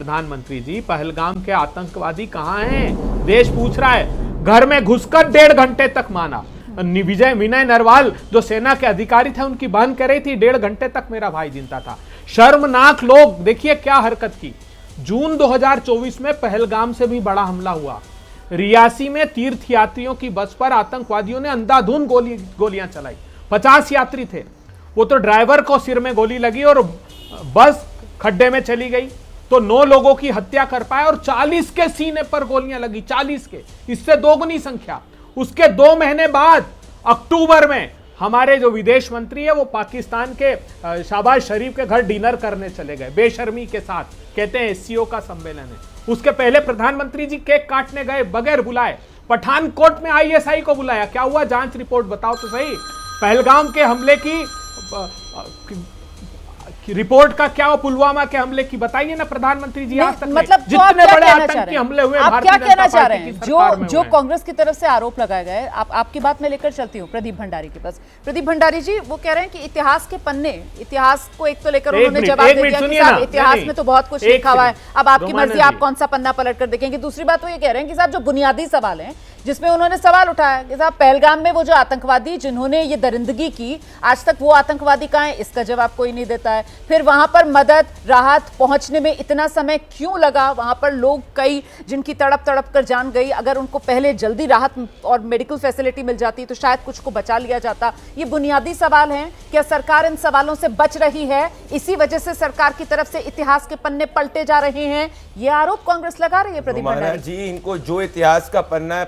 प्रधानमंत्री जी, पहलगाम के आतंकवादी कहां हैं? देश पूछ रहा है। घर में घुसकर 1.5 घंटे तक माना। विनय नरवाल जो सेना के अधिकारी थे, उनकी बहन कह रही थी 1.5 घंटे तक मेरा भाई जिंदा था। शर्मनाक लोग। देखिए क्या हरकत की। जून 2024 में पहलगाम से भी बड़ा हमला हुआ। रियासी में तीर्थयात्रियों की बस पर आतंकवादियों ने अंधाधुंध गोलियां चलाई। 50 यात्री थे। वो तो ड्राइवर को सिर में गोली लगी और बस खड्डे में चली गई, तो 9 लोगों की हत्या कर पाए और 40 के सीने पर गोलियां लगी। 40 के, इससे दोगुनी संख्या। उसके 2 महीने बाद अक्टूबर में हमारे जो विदेश मंत्री है वो पाकिस्तान के शहबाज शरीफ के घर डिनर करने चले गए बेशर्मी के साथ। कहते हैं एससीओ का सम्मेलन है। उसके पहले प्रधानमंत्री जी केक काटने गए बगैर बुलाए। पठानकोट में आईएसआई को बुलाया। क्या हुआ? जांच रिपोर्ट बताओ तो सही। पहलगाम के हमले की रिपोर्ट का क्या? पुलवामा के हमले की बताइए ना प्रधानमंत्री जी। आज तक मतलब जितने बड़े आतंकी हमले हुए, आप क्या कहना चाह रहे हैं? जो कांग्रेस की तरफ से आरोप लगाए गए, आपकी बात में लेकर चलती हूँ प्रदीप भंडारी के पास। प्रदीप भंडारी जी वो कह रहे हैं कि इतिहास के पन्ने, इतिहास को एक तो लेकर उन्होंने जवाब दे दिया कि साहब इतिहास में तो बहुत कुछ लिखा हुआ है, अब आपकी मर्जी, आप कौन सा पन्ना पलट कर देखेंगे। दूसरी बात वो ये कह रहे हैं कि साहब जो बुनियादी सवाल है जिसमें उन्होंने सवाल उठाया कि साहब पहलगाम में वो जो आतंकवादी जिन्होंने ये दरिंदगी की, आज तक वो आतंकवादी कहाँ है? इसका जवाब कोई नहीं देता है। फिर वहां पर मदद राहत पहुंचने में इतना समय क्यों लगा? वहां पर लोग कई जिनकी तड़प कर जान गई, अगर उनको पहले जल्दी राहत और मेडिकल फैसिलिटी मिल जाती तो शायद कुछ को बचा लिया जाता। ये बुनियादी सवाल हैं। क्या सरकार इन सवालों से बच रही है? इसी वजह से सरकार की तरफ से इतिहास के पन्ने पलटे जा रहे हैं, ये आरोप कांग्रेस लगा रही है। प्रदीप भंडारी जी, इनको जो इतिहास का पन्ना है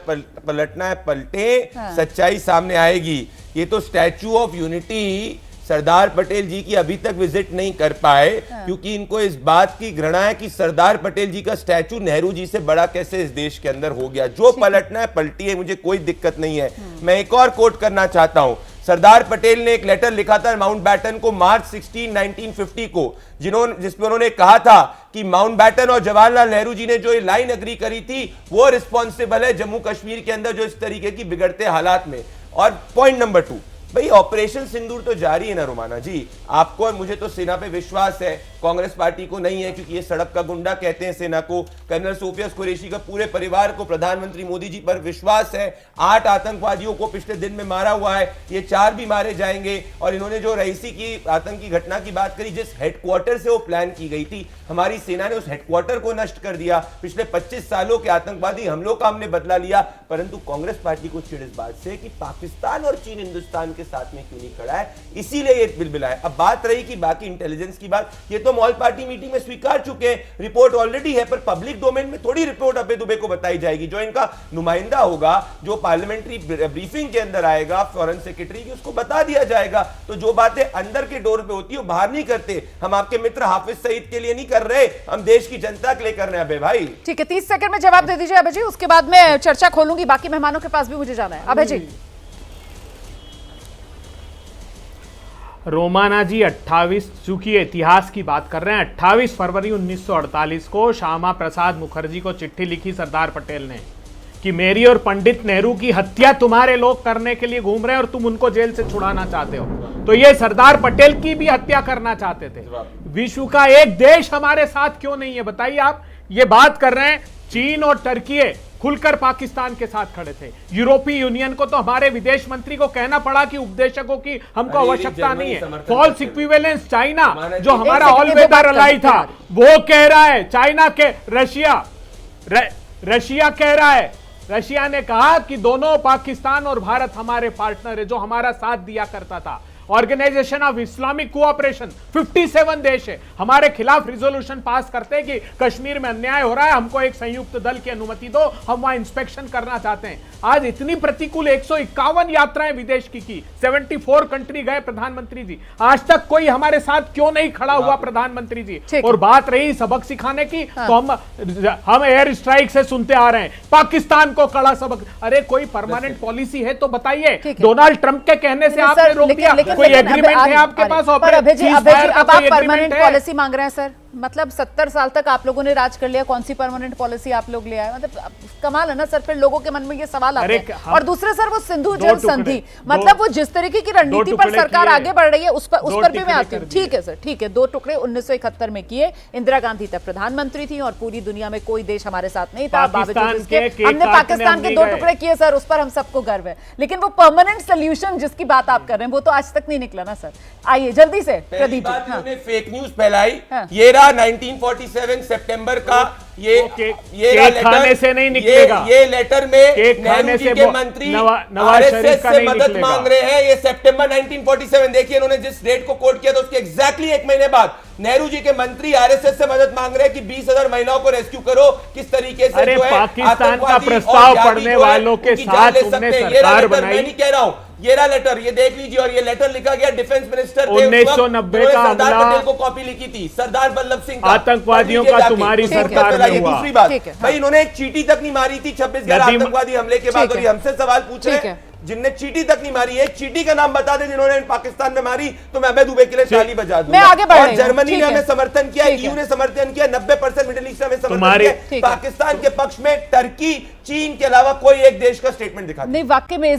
पलटना है, पलटे। हाँ। सच्चाई सामने आएगी। ये तो statue of unity Sardar Patel जी की अभी तक विजिट नहीं कर पाए। हाँ। क्योंकि इनको इस बात की घृणा है कि सरदार पटेल जी का स्टैच्यू नेहरू जी से बड़ा कैसे इस देश के अंदर हो गया। जो पलटना है पलटिए, मुझे कोई दिक्कत नहीं है। मैं एक और कोट करना चाहता हूं। सरदार पटेल ने एक लेटर लिखा था माउंटबेटन को मार्च 16, 1950 को, जिसमें उन्होंने कहा था कि माउंटबेटन और जवाहरलाल नेहरू जी ने जो ये लाइन अग्री करी थी वो रिस्पॉन्सिबल है जम्मू कश्मीर के अंदर जो इस तरीके की बिगड़ते हालात में। और पॉइंट नंबर 2, भाई ऑपरेशन सिंदूर तो जारी है ना रोमाना जी। आपको और मुझे तो सेना पे विश्वास है, कांग्रेस पार्टी को नहीं है, क्योंकि ये सड़क का गुंडा कहते हैं सेना को। कर्नल सोफियास कुरैशी का पूरे परिवार को प्रधानमंत्री मोदी जी पर विश्वास है। 8 आतंकवादियों को पिछले दिन में मारा हुआ है, ये 4 भी मारे जाएंगे। और इन्होंने जो रईसी की आतंकी घटना की बात करी, जिस हेडक्वार्टर से वो प्लान की गई थी, हमारी सेना ने उस हेडक्वार्टर को नष्ट कर दिया। पिछले 25 सालों के आतंकवादी हमलों का हमने बदला लिया। परंतु कांग्रेस पार्टी को चिढ़ इस बात से कि पाकिस्तान और चीन हिंदुस्तान के साथ में क्यों नहीं खड़ा है, इसीलिए ये बिलबिला है। अब बात रही कि बाकी इंटेलिजेंस की बात, ये तो ऑल पार्टी मीटिंग में स्वीकार चुके हैं, रिपोर्ट ऑलरेडी है। पर पब्लिक डोमेन में थोड़ी रिपोर्ट अबे दुबे को बताई जाएगी। जो इनका नुमाइंदा होगा, जो पार्लियामेंट्री ब्रीफिंग के अंदर आएगा फॉरेन सेक्रेटरी की, उसको बता दिया जाएगा। तो जो बातें अंदर के डोर पे होती है वो बाहर नहीं करते। हम आपके मित्र हाफिज सईद के लिए नहीं कर रहे, हम देश की जनता के लिए कर रहे हैं। अबे भाई ठीक है, 30 सेकंड में जवाब दे दीजिए अभय जी, उसके बाद मैं चर्चा खोलूंगी। बाकी मेहमानों के पास भी मुझे जाना है। अभय जी। रोमाना जी 28, चूंकि इतिहास की बात कर रहे हैं, 28 फरवरी 1948 को श्यामा प्रसाद मुखर्जी को चिट्ठी लिखी सरदार पटेल ने कि मेरी और पंडित नेहरू की हत्या तुम्हारे लोग करने के लिए घूम रहे हैं और तुम उनको जेल से छुड़ाना चाहते हो। तो ये सरदार पटेल की भी हत्या करना चाहते थे। विश्व का एक देश हमारे साथ क्यों नहीं है बताइए आप? ये बात कर रहे हैं। चीन और टर्की खुलकर पाकिस्तान के साथ खड़े थे। यूरोपीय यूनियन को तो हमारे विदेश मंत्री को कहना पड़ा कि उपदेशकों की हमको आवश्यकता नहीं है। फॉल्स इक्विवेलेंस चाइना, जो हमारा ऑल वेदर अलाई था, वो कह रहा है चाइना के रशिया कह रहा है, रशिया ने कहा कि दोनों पाकिस्तान और भारत हमारे पार्टनर है, जो हमारा साथ दिया करता था। ऑर्गेनाइजेशन ऑफ इस्लामिक कोऑपरेशन 57 देश है, हमारे खिलाफ रिजोल्यूशन पास करते हैं कि कश्मीर में अन्याय हो रहा है, हमको एक संयुक्त दल की अनुमति दो, हम वहां इंस्पेक्शन करना चाहते हैं। आज इतनी प्रतिकूल 151 यात्राएं विदेश की 74 कंट्री गए प्रधानमंत्री जी, आज तक कोई हमारे साथ क्यों नहीं खड़ा हुआ प्रधानमंत्री जी? और बात रही सबक सिखाने की, तो हम एयर स्ट्राइक से सुनते आ रहे हैं पाकिस्तान को कड़ा सबक। अरे कोई परमानेंट पॉलिसी है तो बताइए। डोनाल्ड ट्रंप के कहने से आपने रोक दिया, कोई एग्रीमेंट है आपके पास? पर अभय जी, अब आप परमानेंट पॉलिसी मांग रहे हैं सर? मतलब 70 साल तक आप लोगों ने राज कर लिया, कौन सी परमानेंट पॉलिसी आप लोग ले आए? मतलब कमाल है ना सर, फिर लोगों के मन में ये सवाल आते हैं। और दूसरे सर वो सिंधु जल संधि, मतलब वो जिस तरीके की रणनीति पर सरकार आगे बढ़ रही है उस पर भी मैं आती हूँ। ठीक है सर, ठीक है, 2 टुकड़े 1971 में किए, इंदिरा गांधी तब प्रधानमंत्री थी और पूरी दुनिया में कोई देश हमारे साथ नहीं था, बावजूद इसके हमने पाकिस्तान के 2 टुकड़े किए सर, उस पर हम सबको गर्व है। लेकिन वो परमानेंट सोल्यूशन जिसकी बात आप कर रहे हैं वो तो आज तक नहीं निकला ना सर। आइए जल्दी से प्रदीप जी। हाँ। फेक न्यूज फैलाई। हाँ। ये रहा 1947 सितंबर का ये केक खाने से नहीं निकलेगा। ये लेटर में केक खाने नेहरू जी से के मंत्री नवाज शरीफ आरएसएस का से नहीं मदद निकलेगा। मांग रहे हैं। ये सितंबर 1947, देखिए इन्होंने जिस डेट को कोट किया था उसके एग्जैक्टली 1 महीने बाद नेहरू जी के मंत्री आरएसएस से मदद मांग रहे हैं कि 20,000 महिलाओं को रेस्क्यू करो। किस तरीके से अरे जो है पाकिस्तान का आतंकवादी प्रस्ताव और जाति पढ़ने जो है वालों के उनकी जान साथ ले तुमने सकते हैं। ये रहा सरकार लेटर, मैं बनाई। नहीं कह रहा हूं, ये रहा लेटर, ये देख लीजिए। और ये लेटर लिखा गया डिफेंस मिनिस्टर थे उस वक्त, 1990 का सरदार हमला, पटेल को कॉपी लिखी थी, सरदार वल्लभ सिंह का। आतंकवादियों का तुम्हारी सरकार में हुआ। दूसरी बात ठीक है, भाई, इन्होंने एक चीटी तक नहीं मारी थी 26/11 आतंकवादी हमले के बाद। ठीक और है। ये हमसे सवाल पूछ रहे ठीक हैं है। जिनने चीटी तक नहीं मारी, एक चीटी का नाम बता दे जिन्होंने पाकिस्तान में मारी, तो मैं अबे दुबे के लिए ताली बजा दूंगा। मैं आगे बढ़ रही और हूं। जर्मनी ठीक ने है। हमें समर्थन किया, ठीक है। ईयू ने समर्थन किया, 90% मिडिल ईस्ट ने हमें समर्थन तुम्हारे- किया। ठीक है। पाकिस्तान के पक्ष में टर्की, चीन के अलावा कोई एक देश का स्टेटमेंट दिखा दे। नहीं, वाकई में